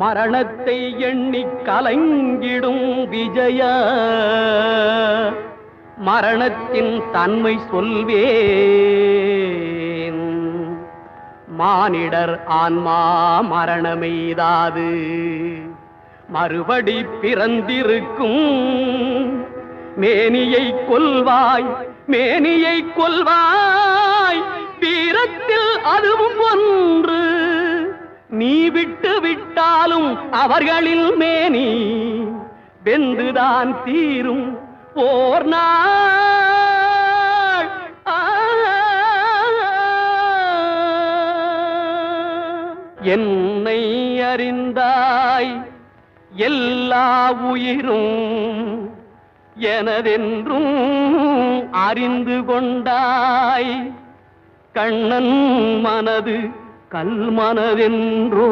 மரணத்தை எண்ணி கலங்கிடும் விஜய மரணத்தின் தன்மை சொல்வேன். மானிடர் ஆன்மா மரணமெய்தாது மறுபடி பிறந்திருக்கும். மேனியை கொல்வாய் மேனியை கொல்வாய் வீரத்தில் அதுவும் ஒன்று. நீ விட்டு விட்டாலும் அவர்களில் மேனி வெந்துதான் தீரும் ஓர் நாள். என்னை அறிந்தாய் எல்லா உயிரும் எனதென்றும் அறிந்து கொண்டாய். கண்ணன் மனது கல்மனதென்றோ